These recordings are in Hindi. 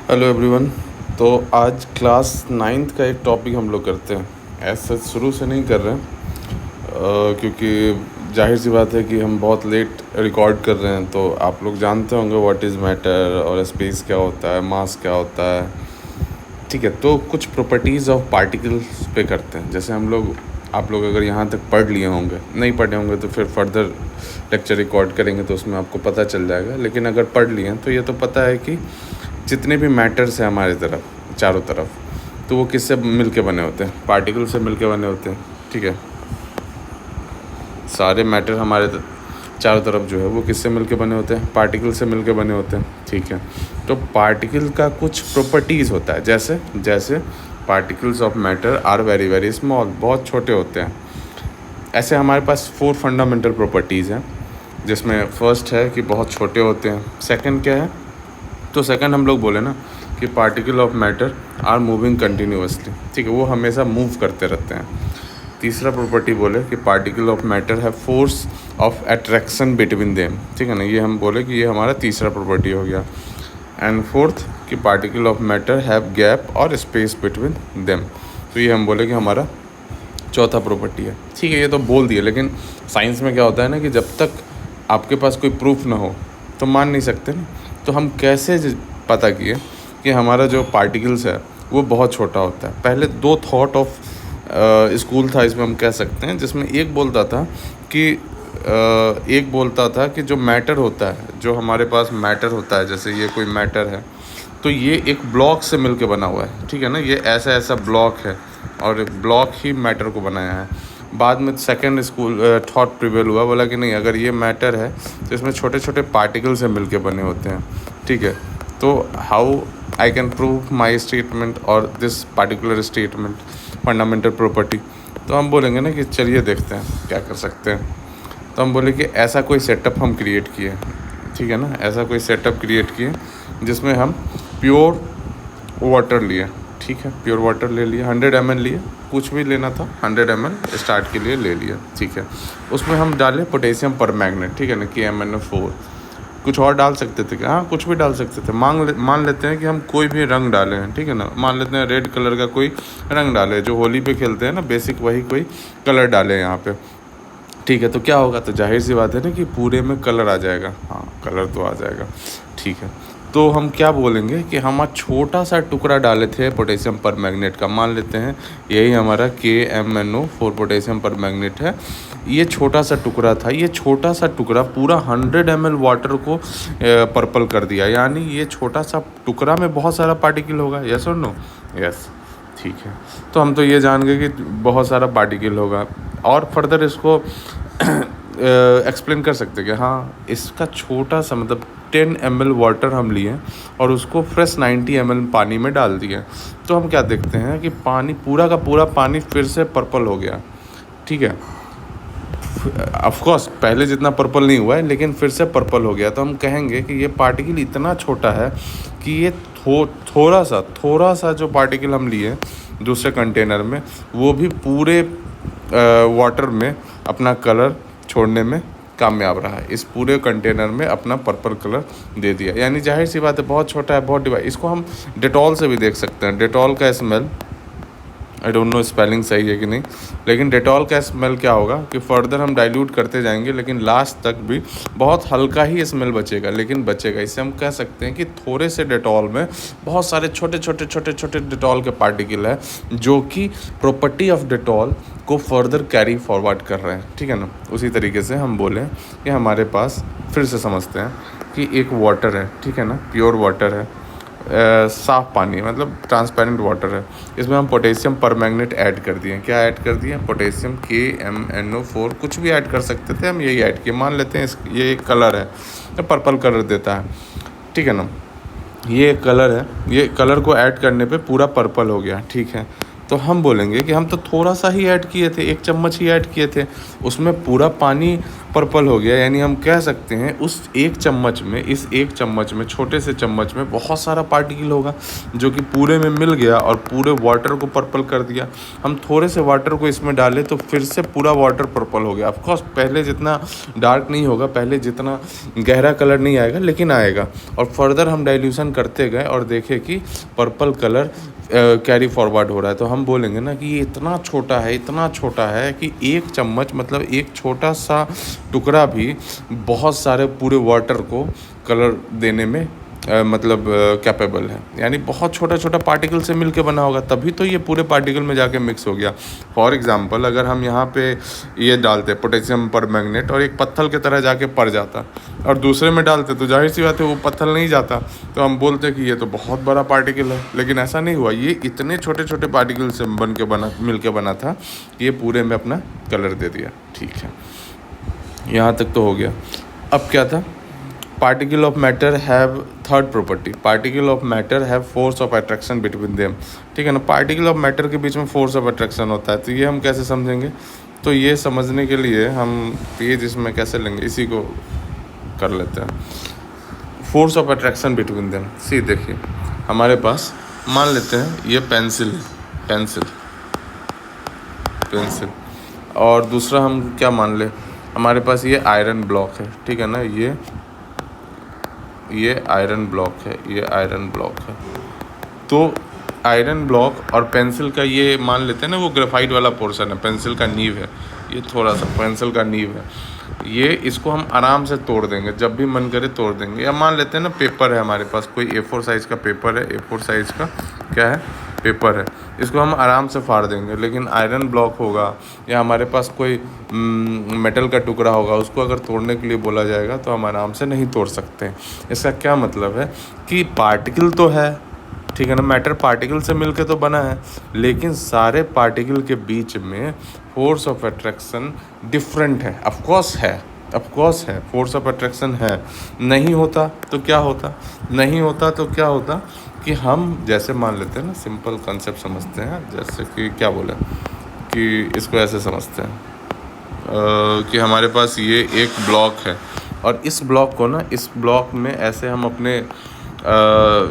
Hello everyone. तो आज क्लास नाइन्थ का एक टॉपिक हम लोग करते हैं। ऐसा शुरू से नहीं कर रहे हैं क्योंकि जाहिर सी बात है कि हम बहुत लेट रिकॉर्ड कर रहे हैं। तो आप लोग जानते होंगे व्हाट इज़ मैटर और स्पेस क्या होता है, मास क्या होता है। ठीक है, तो कुछ प्रॉपर्टीज़ ऑफ पार्टिकल्स पे करते हैं। जैसे आप लोग अगर यहाँ तक पढ़ लिए होंगे, नहीं पढ़े होंगे तो फिर फर्दर लेक्चर रिकॉर्ड करेंगे तो उसमें आपको पता चल जाएगा। लेकिन अगर पढ़ लिए हैं तो ये तो पता है कि जितने भी मैटर्स हैं हमारे तरफ, चारों तरफ, तो वो किससे मिलके बने होते हैं? पार्टिकल से मिलके बने होते हैं। ठीक है, सारे मैटर हमारे चारों तरफ जो है वो किससे मिलके बने होते हैं? पार्टिकल से मिलके बने होते हैं। ठीक है, तो पार्टिकल का कुछ प्रॉपर्टीज़ होता है। जैसे जैसे particles of matter are very very small, बहुत छोटे होते हैं। ऐसे हमारे पास 4 फंडामेंटल प्रॉपर्टीज़ हैं, जिसमें फर्स्ट है कि बहुत छोटे होते हैं। सेकंड क्या है? तो सेकंड हम लोग बोले ना कि particle of matter are moving continuously. ठीक है, वो हमेशा मूव करते रहते हैं। तीसरा प्रॉपर्टी बोले कि पार्टिकल ऑफ मैटर है force of attraction between them. ठीक है ना, ये हम बोले कि ये हमारा तीसरा प्रॉपर्टी हो गया। एंड फोर्थ कि particle of matter have gap और स्पेस बिटवीन देम। तो ये हम बोले कि हमारा चौथा प्रॉपर्टी है। ठीक है, ये तो बोल दिए, लेकिन साइंस में क्या होता है ना कि जब तक आपके पास कोई प्रूफ ना हो तो मान नहीं सकते ना। तो हम कैसे पता किए कि हमारा जो पार्टिकल्स है वो बहुत छोटा होता है? पहले 2 थॉट ऑफ स्कूल था, इसमें हम कह सकते हैं, जिसमें एक बोलता था कि जो मैटर होता है, जो हमारे पास मैटर होता है, जैसे ये कोई मैटर है तो ये एक ब्लॉक से मिलके बना हुआ है। ठीक है ना, ये ऐसा ऐसा ब्लॉक है और ब्लॉक ही मैटर को बनाया है। बाद में सेकंड स्कूल थॉट प्रिवेल हुआ, बोला कि नहीं, अगर ये मैटर है तो इसमें छोटे छोटे पार्टिकल से मिलके बने होते हैं। ठीक है, तो how I can prove my statement और this particular statement fundamental property? तो हम बोलेंगे ना कि चलिए देखते हैं क्या कर सकते हैं। तो हम बोले कि ऐसा कोई सेटअप हम क्रिएट किए। ठीक है ना, ऐसा कोई सेटअप क्रिएट किए जिसमें हम प्योर वाटर लिए। ठीक है, प्योर वाटर ले लिया, 100 ml लिए, कुछ भी लेना था 100 ml स्टार्ट के लिए ले लिया। ठीक है, उसमें हम डाले पोटेशियम परमैंगनेट। ठीक है ना, KMnO4। कुछ और डाल सकते थे क्या? हाँ, कुछ भी डाल सकते थे। मान लेते हैं कि हम कोई भी रंग डाले हैं। ठीक है ना, मान लेते हैं रेड कलर का कोई रंग डाले, जो होली पे खेलते हैं ना, बेसिक वही कोई कलर डाले यहाँ पे। ठीक है, तो क्या होगा? तो जाहिर सी बात है ना कि पूरे में कलर आ जाएगा। हाँ, कलर तो आ जाएगा। ठीक है, तो हम क्या बोलेंगे कि हम छोटा सा टुकड़ा डाले थे पोटेशियम परमैंगनेट का। मान लेते हैं यही हमारा KMnO4 पोटेशियम परमैंगनेट है। ये छोटा सा टुकड़ा था, ये छोटा सा टुकड़ा पूरा 100 ml वाटर को पर्पल कर दिया। यानी ये छोटा सा टुकड़ा में बहुत सारा पार्टिकल होगा। यस और नो? यस। ठीक है, तो हम तो ये जान गए कि बहुत सारा पार्टिकल होगा। और फर्दर इसको एक्सप्लेन कर सकते कि हाँ, इसका छोटा सा मतलब 10 ml वाटर हम लिए और उसको फ्रेश 90 ml पानी में डाल दिए। तो हम क्या देखते हैं कि पानी, पूरा का पूरा पानी फिर से पर्पल हो गया। ठीक है, ऑफ कोर्स पहले जितना पर्पल नहीं हुआ है, लेकिन फिर से पर्पल हो गया। तो हम कहेंगे कि ये पार्टिकल इतना छोटा है कि ये थोड़ा सा जो पार्टिकल हम लिए दूसरे कंटेनर में, वो भी पूरे वाटर में अपना कलर छोड़ने में कामयाब रहा है। इस पूरे कंटेनर में अपना पर्पल कलर दे दिया। यानी जाहिर सी बात है, बहुत छोटा है, बहुत डिवाइस। इसको हम डेटॉल से भी देख सकते हैं। डेटॉल का smell, I don't know spelling सही है कि नहीं, लेकिन डेटॉल का स्मेल क्या होगा कि फर्दर हम डाइल्यूट करते जाएंगे, लेकिन लास्ट तक भी बहुत हल्का ही स्मेल बचेगा, लेकिन बचेगा। इससे हम कह सकते हैं कि थोड़े से डेटॉल में बहुत सारे छोटे छोटे डेटॉल के पार्टिकल है, जो कि प्रॉपर्टी ऑफ डेटॉल को फर्दर कैरी फॉरवर्ड कर रहे हैं। ठीक है ना, उसी तरीके से हम बोलें कि हमारे पास, फिर से समझते हैं कि एक वाटर है। ठीक है ना, प्योर वाटर है, साफ़ पानी है, मतलब ट्रांसपेरेंट वाटर है। इसमें हम पोटेशियम परमैंगनेट ऐड कर दिए। क्या ऐड कर दिए? Potassium KMnO4। कुछ भी ऐड कर सकते थे, हम यही ऐड किए। मान लेते हैं ये एक कलर है, तो पर्पल कलर देता है। ठीक है ना, ये कलर है, ये कलर को ऐड करने पे पूरा पर्पल हो गया। ठीक है, तो हम बोलेंगे कि हम तो थोड़ा सा ही ऐड किए थे, 1 चम्मच ही ऐड किए थे, उसमें पूरा पानी पर्पल हो गया। यानी हम कह सकते हैं उस 1 चम्मच में, इस 1 चम्मच में, छोटे से चम्मच में बहुत सारा पार्टिकल होगा जो कि पूरे में मिल गया और पूरे वाटर को पर्पल कर दिया। हम थोड़े से वाटर को इसमें डालें तो फिर से पूरा वाटर पर्पल हो गया। ऑफकोर्स पहले जितना डार्क नहीं होगा, पहले जितना गहरा कलर नहीं आएगा, लेकिन आएगा। और फर्दर हम डाइल्यूशन करते गए और देखे कि पर्पल कलर कैरी फॉरवर्ड हो रहा है। तो हम बोलेंगे ना कि ये इतना छोटा है, इतना छोटा है कि 1 चम्मच मतलब एक छोटा सा टुकड़ा भी बहुत सारे पूरे वाटर को कलर देने में मतलब कैपेबल है। यानी बहुत छोटा छोटा पार्टिकल से मिलके बना होगा, तभी तो ये पूरे पार्टिकल में जाके मिक्स हो गया। फॉर एग्जांपल अगर हम यहाँ पे ये डालते पोटेशियम परमैंगनेट और एक पत्थर की तरह जाके पड़ जाता और दूसरे में डालते, तो जाहिर सी बात है वो पत्थर नहीं जाता, तो हम बोलते कि ये तो बहुत बड़ा पार्टिकल है। लेकिन ऐसा नहीं हुआ, ये इतने छोटे छोटे पार्टिकल से मिल के बना था, ये पूरे में अपना कलर दे दिया। ठीक है, यहाँ तक तो हो गया। अब क्या था, particle of matter have third property, particle of matter have force of attraction between them. ठीक है ना, पार्टिकल ऑफ मैटर के बीच में फोर्स ऑफ अट्रैक्शन होता है। तो ये हम कैसे समझेंगे, तो ये समझने के लिए हम पेज इसमें कैसे लेंगे, इसी को कर लेते हैं। Force of attraction between them, see देखिए हमारे पास मान लेते हैं ये पेंसिल और दूसरा हम क्या मान ले, हमारे पास ये आयरन ब्लॉक है। ठीक है ना, ये आयरन ब्लॉक है, ये आयरन ब्लॉक है। तो आयरन ब्लॉक और पेंसिल का ये मान लेते हैं ना, वो ग्रेफाइट वाला पोर्शन है, पेंसिल का नीव है, ये थोड़ा सा पेंसिल का नीव है। ये इसको हम आराम से तोड़ देंगे, जब भी मन करे तोड़ देंगे। या मान लेते हैं ना पेपर है हमारे पास, कोई A4 साइज़ का पेपर है, A4 साइज़ का क्या है, पेपर है, इसको हम आराम से फाड़ देंगे। लेकिन आयरन ब्लॉक होगा या हमारे पास कोई मेटल का टुकड़ा होगा, उसको अगर तोड़ने के लिए बोला जाएगा तो हम आराम से नहीं तोड़ सकते। इसका क्या मतलब है कि पार्टिकल तो है, ठीक है ना, मैटर पार्टिकल से मिलके तो बना है, लेकिन सारे पार्टिकल के बीच में फोर्स ऑफ अट्रैक्शन डिफरेंट है। ऑफकोर्स है, फोर्स ऑफ अट्रैक्शन है। नहीं होता तो क्या होता कि हम जैसे मान लेते हैं ना, सिंपल कॉन्सेप्ट समझते हैं, जैसे कि क्या बोले कि इसको ऐसे समझते हैं कि हमारे पास ये एक ब्लॉक है और इस ब्लॉक में ऐसे हम अपने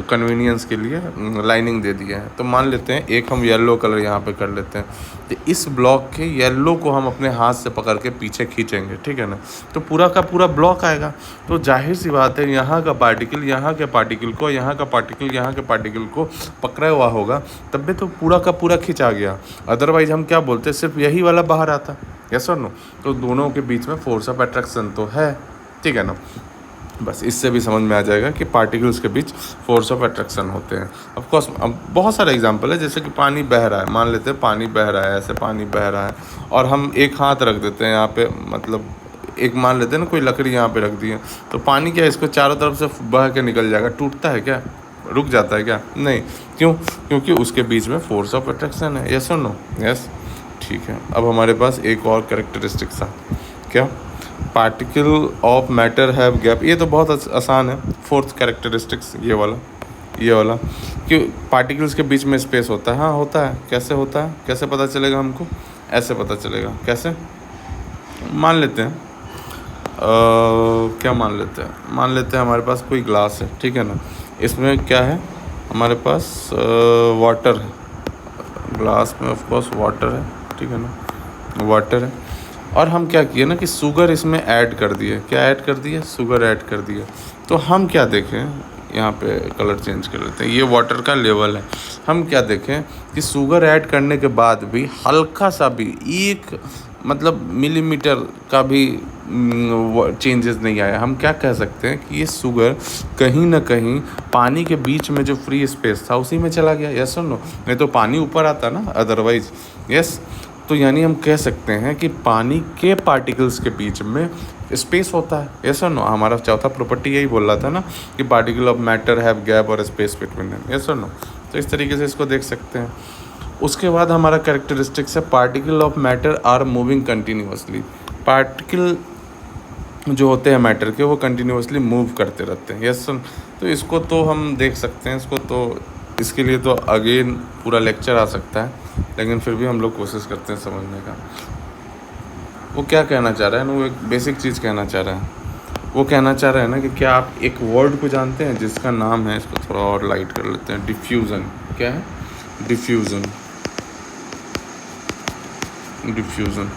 कन्वीनियंस के लिए लाइनिंग दे दिया है। तो मान लेते हैं एक हम येलो कलर यहाँ पे कर लेते हैं, तो इस ब्लॉक के येलो को हम अपने हाथ से पकड़ के पीछे खींचेंगे। ठीक है ना, तो पूरा का पूरा ब्लॉक आएगा। तो जाहिर सी बात है यहाँ का पार्टिकल यहाँ के पार्टिकल को, यहाँ का पार्टिकल यहाँ के पार्टिकल को पकड़ा हुआ होगा, तब भी तो पूरा का पूरा खींचा गया। अदरवाइज हम क्या बोलते, सिर्फ यही वाला बाहर आता। यस और नो, तो दोनों के बीच में फोर्स ऑफ अट्रैक्शन तो है। ठीक है ना, बस इससे भी समझ में आ जाएगा कि पार्टिकल्स के बीच फोर्स ऑफ अट्रैक्शन होते हैं। ऑफ कोर्स अब बहुत सारे एग्जांपल है, जैसे कि पानी बह रहा है, मान लेते हैं पानी बह रहा है, ऐसे पानी बह रहा है और हम एक हाथ रख देते हैं यहाँ पे, मतलब एक मान लेते हैं ना कोई लकड़ी यहाँ पे रख दी है, तो पानी क्या इसको चारों तरफ से बह के निकल जाएगा, टूटता है क्या, रुक जाता है क्या, नहीं। क्यों, क्योंकि उसके बीच में फोर्स ऑफ अट्रैक्शन है। यस और नो, यस। ठीक है, अब हमारे पास एक और कैरेक्टरिस्टिक्स था, क्या, particle of matter have gap. ये तो बहुत आसान है, फोर्थ कैरेक्टरिस्टिक्स ये वाला कि पार्टिकल्स के बीच में स्पेस होता है। हाँ होता है, कैसे होता है, कैसे पता चलेगा हमको, ऐसे पता चलेगा। कैसे, मान लेते हैं क्या मान लेते हैं हमारे पास कोई ग्लास है। ठीक है ना, इसमें क्या है, हमारे पास वाटर है, ग्लास में ऑफ कोर्स वाटर है। ठीक है ना, वाटर है और हम क्या किए ना कि शुगर इसमें ऐड कर दिए। क्या ऐड कर दिए, शुगर ऐड कर दिए। तो हम क्या देखें, यहाँ पे कलर चेंज कर लेते हैं, ये वाटर का लेवल है। हम क्या देखें कि शुगर ऐड करने के बाद भी हल्का सा भी एक मतलब मिलीमीटर का भी चेंजेस नहीं आया। हम क्या कह सकते हैं कि ये शुगर कहीं ना कहीं पानी के बीच में जो फ्री स्पेस था उसी में चला गया। यस और नो, नहीं तो पानी ऊपर आता ना अदरवाइज। यस, तो यानी हम कह सकते हैं कि पानी के पार्टिकल्स के बीच में स्पेस होता है। यस और नो, हमारा चौथा प्रॉपर्टी यही बोल रहा था ना कि particle of matter have gap और स्पेस बिटवीन देम। यस और नो, तो इस तरीके से इसको देख सकते हैं। उसके बाद हमारा कैरेक्टरिस्टिक्स है particle of matter are moving continuously. Particle जो होते हैं मैटर के वो कंटिन्यूसली मूव करते रहते हैं। यस, तो इसको तो हम देख सकते हैं, इसको तो इसके लिए तो अगेन पूरा लेक्चर आ सकता है, लेकिन फिर भी हम लोग कोशिश करते हैं समझने का। वो क्या कहना चाह रहा है ना, वो एक बेसिक चीज़ कहना चाह रहा है। वो कहना चाह रहा है ना कि क्या आप एक वर्ड को जानते हैं जिसका नाम है, इसको थोड़ा और लाइट कर लेते हैं, डिफ्यूज़न। क्या है? डिफ्यूज़न। डिफ्यूज़न,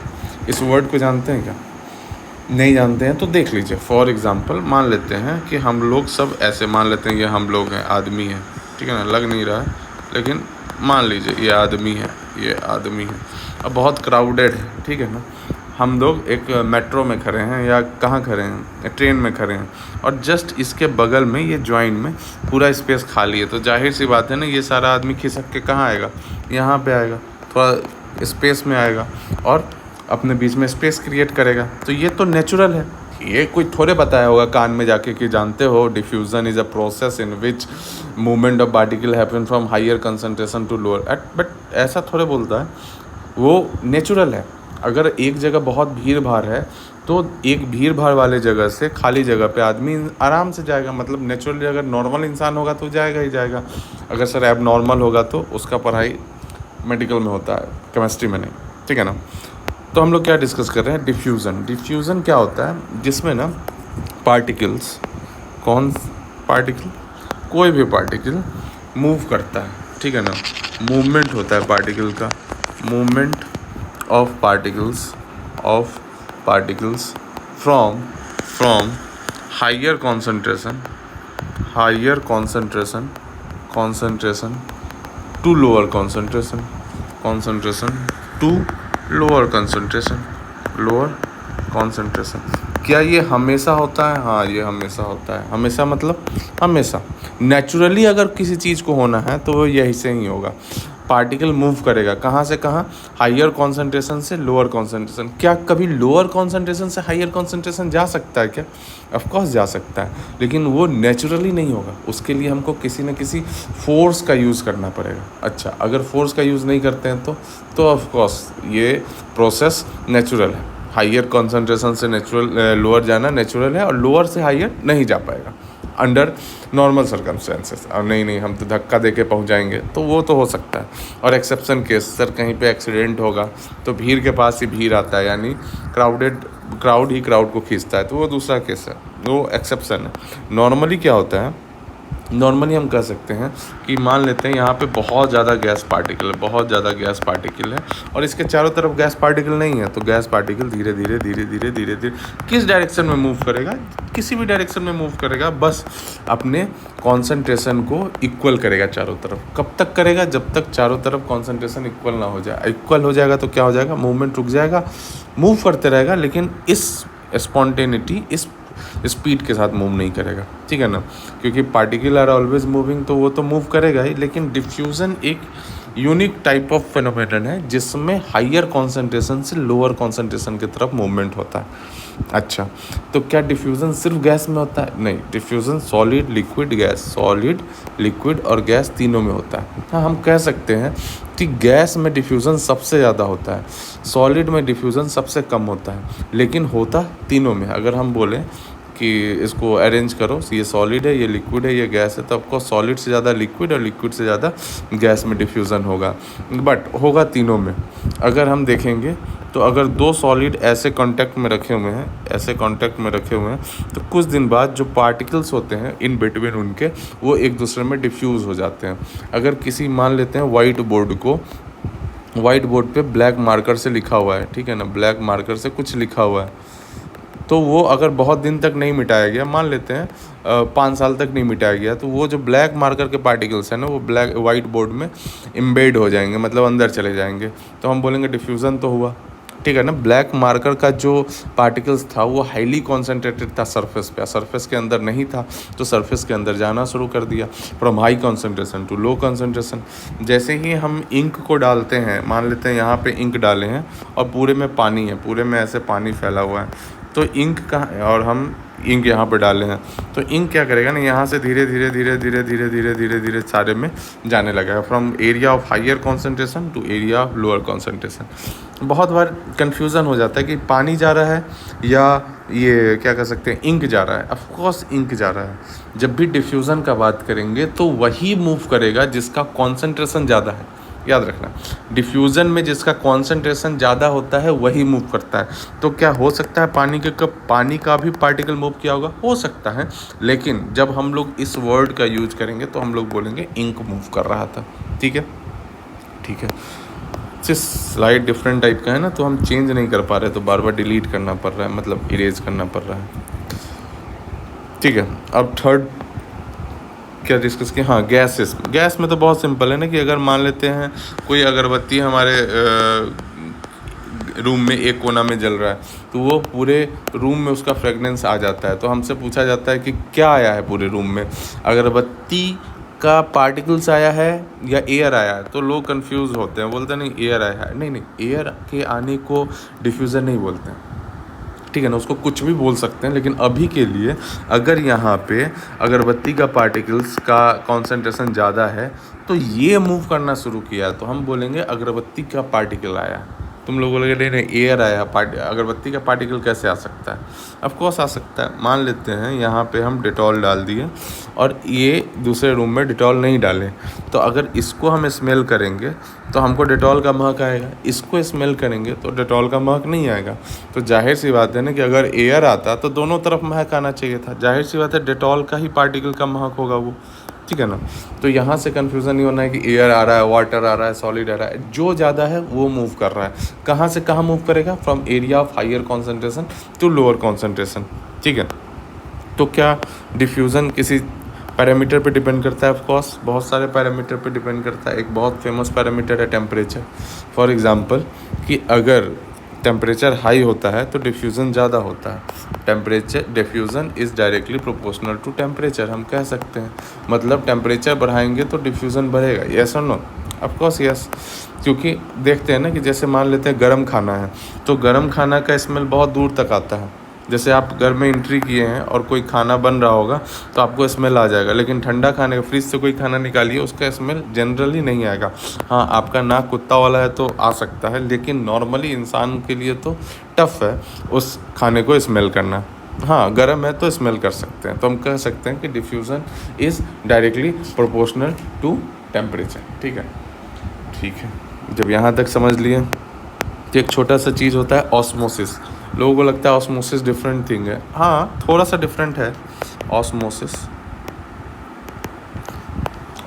इस वर्ड को जानते हैं क्या? नहीं जानते हैं तो देख लीजिए। फॉर एग्ज़ाम्पल मान लेते हैं कि हम लोग सब ऐसे मान लेते हैं ये हम लोग हैं, आदमी है, ठीक है ना, लग नहीं रहा है लेकिन मान लीजिए ये आदमी है, ये आदमी है। अब बहुत क्राउडेड है, ठीक है ना, हम लोग एक मेट्रो में खड़े हैं या कहाँ खड़े हैं, ट्रेन में खड़े हैं, और जस्ट इसके बगल में ये जॉइंट में पूरा स्पेस खाली है। तो जाहिर सी बात है ना, ये सारा आदमी खिसक के कहाँ आएगा, यहाँ पे आएगा, थोड़ा स्पेस में आएगा और अपने बीच में स्पेस क्रिएट करेगा। तो ये तो नेचुरल है, ये कोई थोड़े बताया होगा कान में जाके कि जानते हो diffusion is a process in which movement of particle happen from higher concentration to lower. But ऐसा थोड़े बोलता है, वो नेचुरल है। अगर एक जगह बहुत भीड़ भाड़ है तो एक भीड़ भाड़ वाले जगह से खाली जगह पे आदमी आराम से जाएगा। मतलब नेचुरली अगर नॉर्मल इंसान होगा तो जाएगा ही जाएगा, अगर सर एब नॉर्मल होगा तो उसका पढ़ाई मेडिकल में होता है, केमिस्ट्री में नहीं, ठीक है ना। तो हम लोग क्या डिस्कस कर रहे हैं, डिफ्यूज़न। डिफ्यूज़न क्या होता है, जिसमें ना पार्टिकल्स, कौन पार्टिकल, कोई भी पार्टिकल मूव करता है, ठीक है ना, मूवमेंट होता है पार्टिकल का, movement of particles from higher concentration to lower concentration to lower concentration. क्या ये हमेशा होता है? हाँ, ये हमेशा होता है। हमेशा मतलब हमेशा नेचुरली अगर किसी चीज़ को होना है तो वो यही से ही होगा। पार्टिकल मूव करेगा कहाँ से कहाँ, हायर कॉन्सेंट्रेशन से लोअर कॉन्सेंट्रेशन। क्या कभी लोअर कॉन्सेंट्रेशन से हायर कॉन्सेंट्रेशन जा सकता है क्या? ऑफ कोर्स जा सकता है, लेकिन वो नेचुरली नहीं होगा। उसके लिए हमको किसी न किसी फोर्स का यूज़ करना पड़ेगा। अच्छा, अगर फोर्स का यूज़ नहीं करते हैं तो ऑफ कोर्स ये प्रोसेस नेचुरल है। हायर कॉन्सेंट्रेशन से लोअर जाना नेचुरल है, और लोअर से हायर नहीं जा पाएगा अंडर नॉर्मल सर्कमस्टेंसेस। और नहीं हम तो धक्का दे के पहुँच जाएंगे, तो वो तो हो सकता है। और एक्सेप्शन केस, सर कहीं पे एक्सीडेंट होगा तो भीड़ के पास ही भीड़ आता है, यानी क्राउड ही क्राउड को खींचता है, तो वो दूसरा केस है, वो एक्सेप्शन है। नॉर्मली क्या होता है, नॉर्मली हम कह सकते हैं कि मान लेते हैं यहाँ पे बहुत ज़्यादा गैस पार्टिकल है और इसके चारों तरफ गैस पार्टिकल नहीं है, तो गैस पार्टिकल धीरे धीरे किस डायरेक्शन में मूव करेगा, किसी भी डायरेक्शन में मूव करेगा, बस अपने कॉन्सेंट्रेशन को इक्वल करेगा चारों तरफ। कब तक करेगा? जब तक चारों तरफ कॉन्सेंट्रेशन इक्वल ना हो जाए। इक्वल हो जाएगा तो क्या हो जाएगा, मूवमेंट रुक जाएगा, मूव करते रहेगा, लेकिन इस स्पॉन्टेनिटी, इस स्पीड के साथ मूव नहीं करेगा, ठीक है ना, क्योंकि पार्टिकल आर ऑलवेज मूविंग, तो वो तो मूव करेगा ही। लेकिन डिफ्यूज़न एक यूनिक टाइप ऑफ फेनोमेनन है जिसमें हायर कॉन्सेंट्रेशन से लोअर कॉन्सेंट्रेशन की तरफ मूवमेंट होता है। अच्छा, तो क्या डिफ्यूज़न सिर्फ गैस में होता है? नहीं, diffusion solid, liquid, gas, solid, liquid और गैस तीनों में होता है। हाँ, हम कह सकते हैं कि गैस में डिफ्यूज़न सबसे ज़्यादा होता है, सॉलिड में डिफ्यूज़न सबसे कम होता है, लेकिन होता तीनों में। अगर हम बोलें कि इसको अरेंज करो, ये सॉलिड है, ये लिक्विड है, ये गैस है, तो आपको सॉलिड से ज़्यादा लिक्विड और लिक्विड से ज़्यादा गैस में डिफ्यूज़न होगा, बट होगा तीनों में। अगर हम देखेंगे तो अगर दो सॉलिड ऐसे कांटेक्ट में रखे हुए हैं तो कुछ दिन बाद जो पार्टिकल्स होते हैं इन बिटवीन उनके, वो एक दूसरे में डिफ्यूज़ हो जाते हैं। अगर किसी, मान लेते हैं वाइट बोर्ड पे ब्लैक मार्कर से लिखा हुआ है, ठीक है ना, ब्लैक मार्कर से कुछ लिखा हुआ है, तो वो अगर बहुत दिन तक नहीं मिटाया गया, मान लेते हैं 5 साल तक नहीं मिटाया गया, तो वो जो ब्लैक मार्कर के पार्टिकल्स हैं ना, वो वाइट बोर्ड में इम्बेड हो जाएंगे, मतलब अंदर चले जाएंगे, तो हम बोलेंगे डिफ्यूज़न तो हुआ, ठीक है ना। ब्लैक मार्कर का जो पार्टिकल्स था वो हाईली कॉन्सेंट्रेटेड था सरफेस पे, सरफेस के अंदर नहीं था, तो सरफेस के अंदर जाना शुरू कर दिया, from high concentration to low concentration. जैसे ही हम इंक को डालते हैं, मान लेते हैं यहाँ पे इंक डाले हैं और पूरे में पानी है, पूरे में ऐसे पानी फैला हुआ है, तो इंक का, और हम इंक यहाँ पे डाले हैं, तो इंक क्या करेगा ना, यहाँ से धीरे धीरे सारे में जाने लगेगा, from area of higher concentration to area of lower concentration. बहुत बार कन्फ्यूज़न हो जाता है कि पानी जा रहा है या ये क्या कह सकते हैं, इंक जा रहा है, ऑफ कोर्स इंक जा रहा है। जब भी डिफ्यूज़न का बात करेंगे तो वही मूव करेगा जिसका कॉन्सेंट्रेशन ज़्यादा है, याद रखना। डिफ्यूज़न में जिसका कॉन्सेंट्रेशन ज़्यादा होता है वही मूव करता है। तो क्या हो सकता है पानी का भी पार्टिकल मूव किया होगा, हो सकता है, लेकिन जब हम लोग इस वर्ड का यूज करेंगे तो हम लोग बोलेंगे इंक मूव कर रहा था। ठीक है, ठीक है। स्लाइड डिफरेंट टाइप का है ना, तो हम चेंज नहीं कर पा रहे, तो बार बार डिलीट करना पड़ रहा है, मतलब इरेज करना पड़ रहा है। ठीक है, अब थर्ड क्या डिस्कस किया, हाँ गैसेस। गैस में तो बहुत सिंपल है ना, कि अगर मान लेते हैं कोई अगरबत्ती हमारे रूम में एक कोना में जल रहा है, तो वो पूरे रूम में उसका फ्रेगनेंस आ जाता है। तो हमसे पूछा जाता है कि क्या आया है पूरे रूम में, अगरबत्ती का पार्टिकल्स आया है या एयर आया है। तो लोग कंफ्यूज होते हैं, बोलते हैं नहीं एयर आया है। नहीं नहीं, एयर के आने को डिफ्यूज़न नहीं बोलते हैं, ठीक है ना, उसको कुछ भी बोल सकते हैं। लेकिन अभी के लिए अगर यहाँ पे अगरबत्ती का पार्टिकल्स का कॉन्सेंट्रेशन ज़्यादा है तो ये मूव करना शुरू किया, तो हम बोलेंगे अगरबत्ती का पार्टिकल आया। तुम लोग बोलोगे नहीं नहीं एयर आया, अगरबत्ती का पार्टिकल कैसे आ सकता है? ऑफ कोर्स आ सकता है। मान लेते हैं यहाँ पे हम डिटॉल डाल दिए और ये दूसरे रूम में डिटॉल नहीं डालें, तो अगर इसको हम स्मेल करेंगे तो हमको डिटॉल का महक आएगा, इसको स्मेल करेंगे तो डिटॉल का महक नहीं आएगा। तो जाहिर सी बात है ना कि अगर एयर आता तो दोनों तरफ महक आना चाहिए था। जाहिर सी बात है डिटॉल का ही पार्टिकल का महक होगा वो, ठीक है ना। तो यहाँ से कन्फ्यूज़न नहीं होना है कि एयर आ रहा है, वाटर आ रहा है, सॉलिड आ रहा है। जो ज़्यादा है वो मूव कर रहा है। कहाँ से कहाँ मूव करेगा? From area of higher concentration to lower concentration, ठीक है। तो क्या डिफ्यूज़न किसी पैरामीटर पे डिपेंड करता है? ऑफ कोर्स बहुत सारे पैरामीटर पे डिपेंड करता है। एक बहुत फेमस पैरामीटर है टेम्परेचर। फॉर एग्जांपल कि अगर टेम्परेचर हाई होता है तो डिफ्यूज़न ज़्यादा होता है। Temperature diffusion is directly proportional to temperature, हम कह सकते हैं। मतलब टेम्परेचर बढ़ाएंगे तो डिफ्यूज़न बढ़ेगा, यस और नो? Of course yes. क्योंकि देखते हैं ना कि जैसे मान लेते हैं गर्म खाना है, तो गर्म खाना का स्मेल बहुत दूर तक आता है। जैसे आप घर में एंट्री किए हैं और कोई खाना बन रहा होगा तो आपको स्मेल आ जाएगा, लेकिन ठंडा खाने का फ्रिज से कोई खाना निकालिए उसका स्मेल जनरली नहीं आएगा। हाँ, आपका नाक कुत्ता वाला है तो आ सकता है, लेकिन नॉर्मली इंसान के लिए तो टफ है उस खाने को स्मेल करना। हाँ, गर्म है तो स्मेल कर सकते हैं। तो हम कह सकते हैं कि diffusion is directly proportional to temperature, ठीक है। ठीक है, जब यहाँ तक समझ लिए तो एक छोटा सा चीज़ होता है ऑस्मोसिस। लोगों को लगता है ऑस्मोसिस डिफरेंट थिंग है। हाँ, थोड़ा सा डिफरेंट है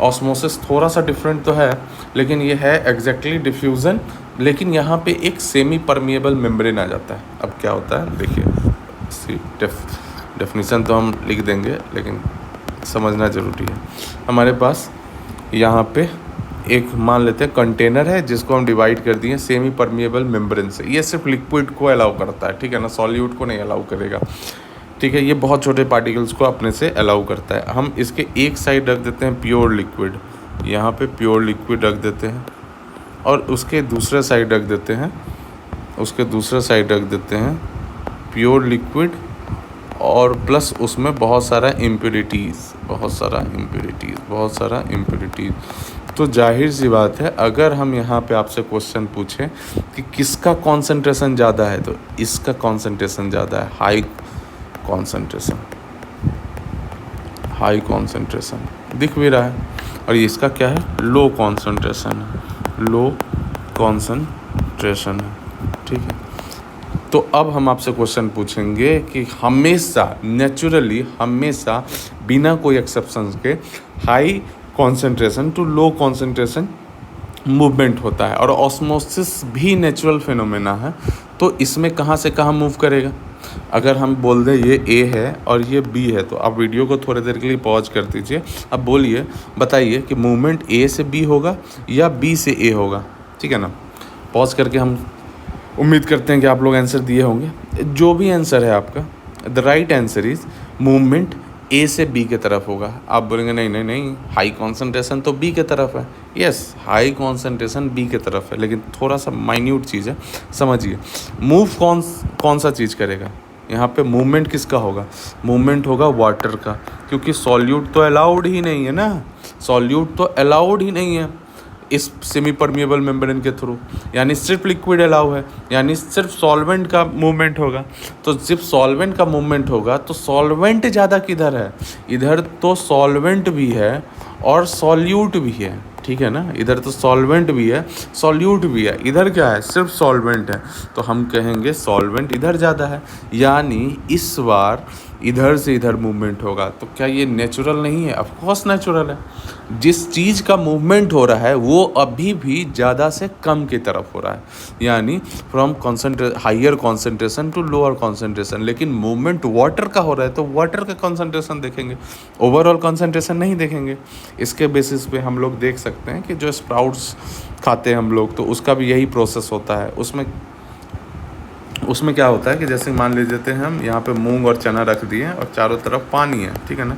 ऑस्मोसिस थोड़ा सा डिफरेंट तो है, लेकिन ये है एग्जैक्टली डिफ्यूज़न। लेकिन यहाँ पे एक सेमी परमिएबल मेम्ब्रेन आ जाता है। अब क्या होता है देखिए, डेफिनेशन तो हम लिख देंगे लेकिन समझना ज़रूरी है। हमारे पास यहाँ पे एक मान लेते हैं कंटेनर है जिसको हम डिवाइड कर दिए सेमी परमिएबल मेम्ब्रेन से। ये सिर्फ लिक्विड को अलाउ करता है, ठीक है ना, सॉल्यूट को नहीं अलाउ करेगा, ठीक है। ये बहुत छोटे पार्टिकल्स को अपने से अलाउ करता है। हम इसके एक साइड रख देते हैं प्योर लिक्विड, यहाँ पे प्योर लिक्विड रख देते हैं, और उसके दूसरे साइड रख देते हैं प्योर लिक्विड, और प्लस उसमें बहुत सारा इम्प्योरिटीज़। तो जाहिर सी बात है, अगर हम यहाँ पे आपसे क्वेश्चन पूछें कि किसका कॉन्सेंट्रेशन ज़्यादा है, तो इसका कॉन्सेंट्रेशन ज़्यादा है, हाई कॉन्सेंट्रेशन दिख भी रहा है। और इसका क्या है? लो कॉन्सेंट्रेशन है, ठीक है। तो अब हम आपसे क्वेश्चन पूछेंगे कि नेचुरली हमेशा बिना कोई एक्सेप्शन के high concentration to low concentration movement होता है, और ऑस्मोसिस भी नेचुरल फिनोमेना है। तो इसमें कहाँ से कहाँ मूव करेगा? अगर हम बोल दें ये ए है और ये बी है, तो आप वीडियो को थोड़ी देर के लिए पॉज कर दीजिए। अब बोलिए, बताइए कि मूवमेंट ए से बी होगा या बी से ए होगा, ठीक है ना। पॉज करके हम उम्मीद करते हैं कि आप लोग आंसर दिए होंगे। जो भी आंसर है आपका, the right answer is movement A से बी के तरफ होगा। आप बोलेंगे नहीं, हाई कॉन्सेंट्रेशन तो बी के तरफ है। यस, हाई कॉन्सेंट्रेशन बी के तरफ है, लेकिन थोड़ा सा माइन्यूट चीज़ है, समझिए। मूव कौन सा चीज़ करेगा? यहाँ पे मूवमेंट किसका होगा? मूवमेंट होगा वाटर का, क्योंकि सॉल्यूट तो अलाउड ही नहीं है ना। इस सेमी परमिएबल मेम्ब्रेन के थ्रू, यानी सिर्फ लिक्विड अलाउ है, यानी सिर्फ सॉल्वेंट का मूवमेंट होगा। तो जब सॉल्वेंट का मूवमेंट होगा तो सॉल्वेंट ज़्यादा किधर है, इधर तो सॉल्वेंट भी है और सॉल्यूट भी है, ठीक है ना। इधर तो सॉल्वेंट भी है, सॉल्यूट भी है, इधर क्या है, सिर्फ सॉल्वेंट है। तो हम कहेंगे सॉल्वेंट इधर ज़्यादा है, यानी इस बार इधर से इधर मूवमेंट होगा। तो क्या ये नेचुरल नहीं है? ऑफ कोर्स नेचुरल है। जिस चीज़ का मूवमेंट हो रहा है वो अभी भी ज़्यादा से कम की तरफ हो रहा है, यानी from higher concentration to lower concentration. लेकिन मूवमेंट वाटर का हो रहा है तो वाटर का कॉन्सेंट्रेशन देखेंगे, ओवरऑल कॉन्सेंट्रेशन नहीं देखेंगे। इसके बेसिस पे हम लोग देख सकते हैं कि जो स्प्राउट्स खाते हैं हम लोग, तो उसका भी यही प्रोसेस होता है। उसमें क्या होता है कि जैसे मान लीजिए हम यहाँ पे मूंग और चना रख दिए और चारों तरफ पानी है, ठीक है ना।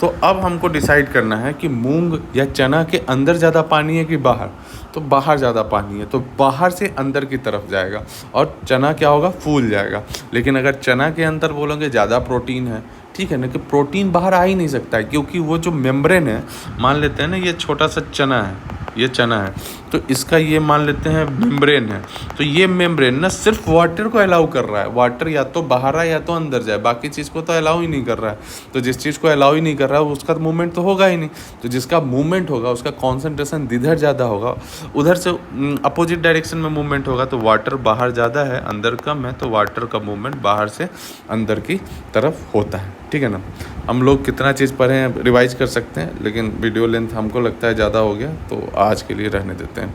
तो अब हमको डिसाइड करना है कि मूंग या चना के अंदर ज़्यादा पानी है कि बाहर। तो बाहर ज़्यादा पानी है तो बाहर से अंदर की तरफ जाएगा और चना क्या होगा, फूल जाएगा। लेकिन अगर चना के अंदर बोलोगे ज़्यादा प्रोटीन है, ठीक है ना, कि प्रोटीन बाहर आ ही नहीं सकता है, क्योंकि वो जो मेम्ब्रेन है, मान लेते हैं ना ये छोटा सा चना है, ये चना है, तो इसका ये मान लेते हैं मेम्ब्रेन है। तो ये मेम्ब्रेन ना सिर्फ वाटर को अलाउ कर रहा है, वाटर या तो बाहर आए या तो अंदर जाए, बाकी चीज़ को तो अलाउ ही नहीं कर रहा है। तो जिस चीज़ को अलाउ ही नहीं कर रहा है उसका मूवमेंट तो होगा ही नहीं। तो जिसका मूवमेंट होगा उसका कॉन्सेंट्रेशन इधर ज़्यादा होगा, उधर से अपोजिट डायरेक्शन में मूवमेंट होगा। तो वाटर बाहर ज़्यादा है अंदर कम है, तो वाटर का मूवमेंट बाहर से अंदर की तरफ होता है, ठीक है ना। हम लोग कितना चीज़ पढ़े हैं रिवाइज कर सकते हैं, लेकिन वीडियो लेंथ हमको लगता है ज़्यादा हो गया, तो आज के लिए रहने देते हैं।